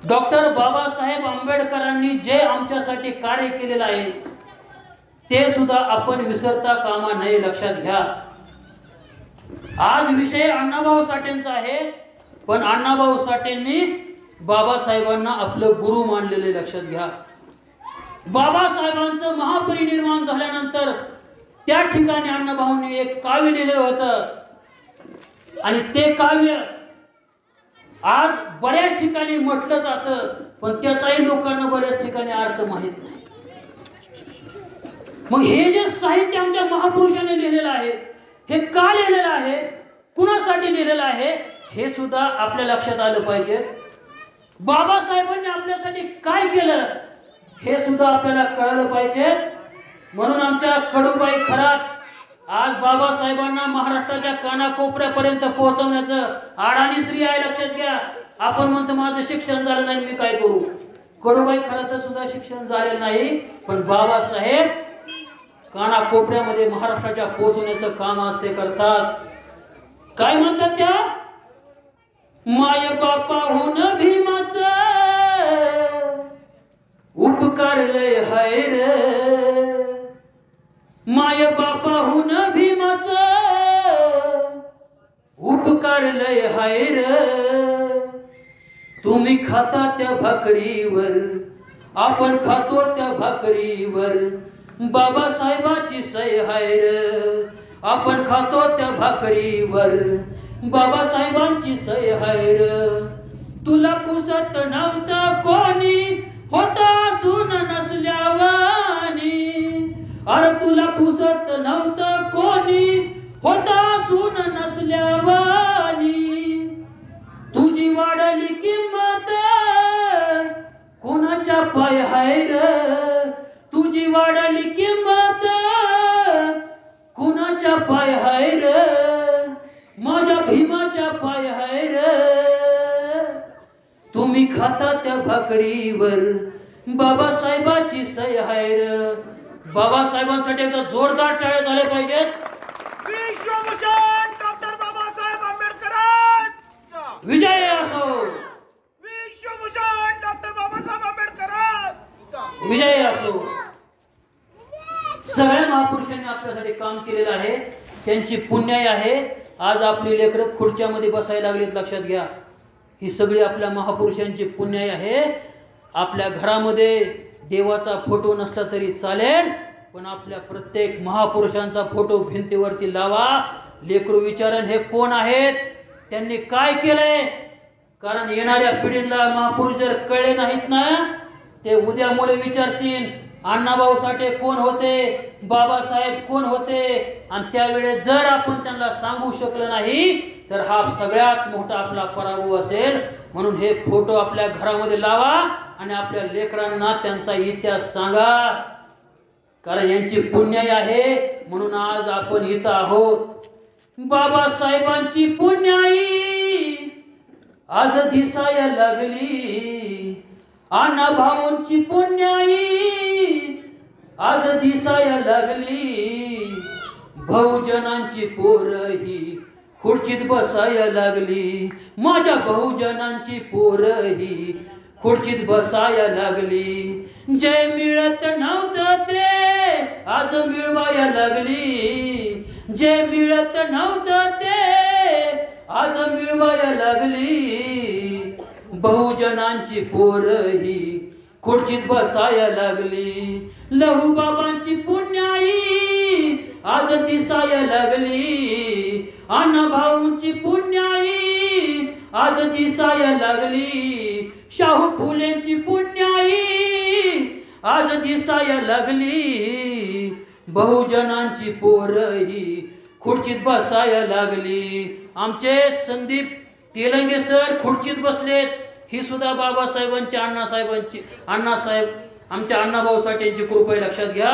Doctor Babasaheb आंबेडकरांनी जे आमच्यासाठी कार्य केलेलं आहे ते सुद्धा आपण विसरता कामा नये, लक्षात घ्या। आज विषय अण्णाभाऊ साठेंचा आहे, पण अण्णाभाऊ साठेंनी बाबासाहेबांना आपलं गुरु मानलेले, लक्षात घ्या। बाबासाहेबांचं महापरिनिर्वाण झाल्यानंतर त्या ठिकाणी अण्णाभाऊंनी एक काव्य लिहिलेलं होतं आणि ते काव्य आज बऱ्याच ठिकाणी म्हटलं जातं, पण त्याचाही लोकांना बऱ्याच ठिकाणी अर्थ माहित नाही। मग हे जे साहित्य आमच्या महापुरुषांनी लिहिलेलं आहे, हे का लिहिलेलं आहे, कुणासाठी लिहिलेलं आहे, हे सुद्धा आपल्या लक्षात आलं पाहिजे। बाबासाहेबांनी आपल्यासाठी काय केलं हे सुद्धा आपल्याला कळलं पाहिजे। म्हणून आमच्या कडूबाई खरात आज बाबासाहेबांना महाराष्ट्राच्या कानाकोपऱ्यापर्यंत पोहोचवण्याचं आडानिश्री आहे, लक्षात घ्या। आपण म्हणतो माझं शिक्षण झालं नाही, मी काय करू। कडूबाई खरात सुद्धा शिक्षण झालेलं नाही, पण बाबासाहेब कानाकोपऱ्यामध्ये महाराष्ट्राच्या पोहोचवण्याचं काम आज ते करतात। काय म्हणतात त्या, माय बापाहून भीमाचं उपकार लय हाय रे, माय बापाहून भीमाचं उपकार लय हाय रे, तुम्ही खाता त्या भाकरीवर आपण खातो त्या भाकरीवर, बाबासाहेबाची सय हाय रे, आपण खातो त्या भाकरीवर, बाबासाहेबांची सय हाय रे, तुला पुसत नव्हतं कोणी होता सून नसल्यावानी, अरे तुला पुसत नव्हतं कोणी होता सून नसल्यावानी, तुझी वाढली किंमत कोणाच्या पाय हाय रे, तुझी वाढली किंमत कुणाच्या पाय हाय रे, माझ्या भीमाच्या पाय हाय रे, तुम्ही खाता त्या भाकरीवर, बाबासाहेबाची सय हाय रे। बाबासाहेबांसाठी एकदा जोरदार टाळ्या झाल्या पाहिजेत। विश्वभूषण डॉक्टर बाबासाहेब आंबेडकरांचा विजय असो, विश्वभूषण डॉक्टर बाबासाहेब आंबेडकरांचा विजय असो। सगळ्या महापुरुषांनी आपल्यासाठी काम केलेलं आहे, त्यांची पुण्याई आहे। आज आपली लेकरं खुर्च्यामध्ये बसायला लागलीत, लक्षात घ्या। ही सगळी आपल्या महापुरुषांची पुण्याई आहे। आपल्या घरामध्ये देवाचा फोटो नसला तरी चालेल, पण आपल्या प्रत्येक महापुरुषांचा फोटो भिंतीवरती लावा। लेकरू विचारण हे कोण आहेत, त्यांनी काय केलंय, कारण येणाऱ्या पिढीला महापुरुष जर कळले नाहीत ना, ते उद्या मुले विचारतील अण्णाभाऊ साठे कोण होते, बाबासाहेब कोण होते, आणि त्यावेळेस जर आपण त्यांना सांगू शकलो नाही तर हा सगळ्यात मोठा आपला पराभव असेल। म्हणून हे फोटो आपल्या घरामध्ये लावा आणि आपल्या लेकरांना त्यांचा इतिहास सांगा, कारण यांची पुण्याई आहे म्हणून आज आपण इथं आहोत। बाबासाहेबांची पुण्याई आज दिसाया लागली, अण्णाभाऊंची पुण्याई आज दिसाया लागली, बहुजनांची पोरही खुर्चीत बसाया लागली, माझ्या बहुजनांची पोरही खुर्चीत बसाया लागली, जे मिळत नव्हतं ते आज मिळवाया लागली, जे मिळत नव्हतं ते आज मिळवाया लागली, बहुजनांची पोरही खुर्चीत बसाया लागली, लहू बाबांची पुण्याई आज दिसाया लागली, अण्णाभाऊंची पुण्याई आज दिसाया लागली, शाहू फुलेंची पुण्याई आज दिसाया लागली, बहुजनांची पोरही खुर्चीत बसाया लागली। आमचे संदीप तेलंगे सर खुर्चीत बसलेत, ही सुद्धा बाबासाहेबांची अण्णासाहेब आमच्या अण्णाभाऊ साठेंची कृपा आहे, लक्षात घ्या।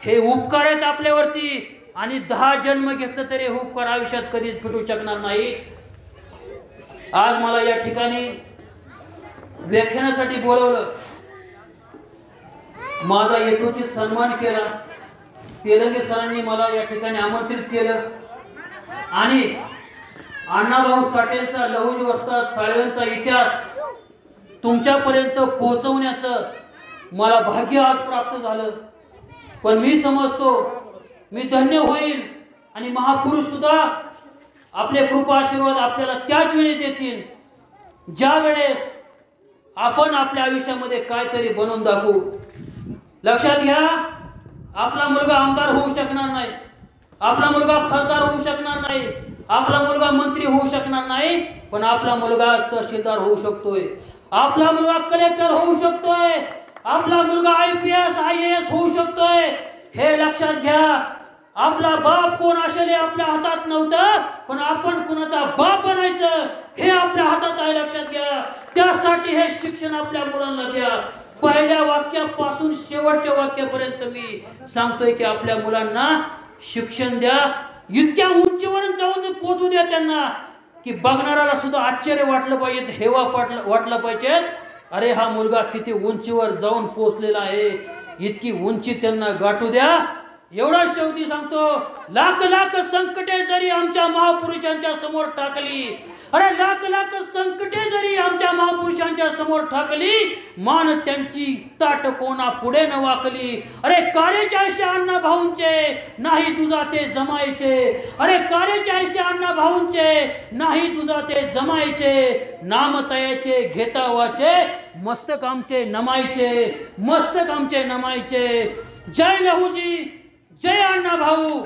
हे उपकार आहेत आपल्यावरती, आणि 10 जन्म घेतलं तरी हे उपकार आयुष्यात कधीच फिटू शकणार नाही। आज मला या ठिकाणी व्याख्यानासाठी बोलवलं, माझा यथोचित सन्मान केला, तेलंगे सरांनी मला या ठिकाणी आमंत्रित केलं, आणि अण्णाभाऊ साठेंचा लहुजी वस्ताद साळवेंचा इतिहास तुमच्यापर्यंत पोहोचवण्याचं मला भाग्य आज प्राप्त झालं. पण मी समजतो मी धन्य होईल आणि महापुरुष सुद्धा आपले कृपा आशीर्वाद आपल्याला त्याच वेळेस देतील ज्या वेळेस आपण आपल्या आयुष्यामध्ये काहीतरी बनवून दाखवू. लक्षात घ्या, आपला मुलगा आमदार होऊ शकणार नाही, आपला मुलगा खासदार होऊ शकणार नाही, आपला मुलगा मंत्री होऊ शकणार नाही, पण आपला मुलगा तहसीलदार होऊ शकतोय, आपला मुलगा कलेक्टर होऊ शकतोय, आपला मुलगा IPS IAS होऊ शकतोय. हे लक्षात घ्या. आपला बाप कोण असेल हे आपल्या हातात नव्हतं, पण आपण कुणाचा बाप बनायचं हे आपल्या हातात आहे. लक्षात घ्या. त्यासाठी हे शिक्षण आपल्या मुलांना द्या. पहिल्या वाक्यापासून शेवटच्या वाक्यापर्यंत मी सांगतोय की आपल्या मुलांना शिक्षण द्या. इतक्या उंचीवर जाऊन पोहोचू द्या त्यांना की बघणाऱ्याला सुद्धा आश्चर्य वाटलं पाहिजे, हेवा वाटलं पाहिजे, अरे हा मुलगा किती उंचीवर जाऊन पोहोचलेला आहे. इतकी उंची त्यांना गाठू द्या. एवढा शेवटी सांगतो, लाख लाख संकटे जरी आमच्या महापुरुषांच्या समोर टाकली, अरे लाख लाख संकटे जरी आमच्या महापुरुषांच्या समोर टाकली, मान त्यांची ताट कोणा पुढे न वाकली. अरे काळेच्या ऐसे अण्णा भाऊंचे नाही तुझा ते जमायचे, अरे काळेच्या ऐसे अण्णा भाऊंचे नाही तुझा ते जमायचे. नाम तयाचे घेता वाचे, मस्तक आमचे नमायचे, मस्तक आमचे नमायचे. जय लहूजी, जय अण्णा भाऊ.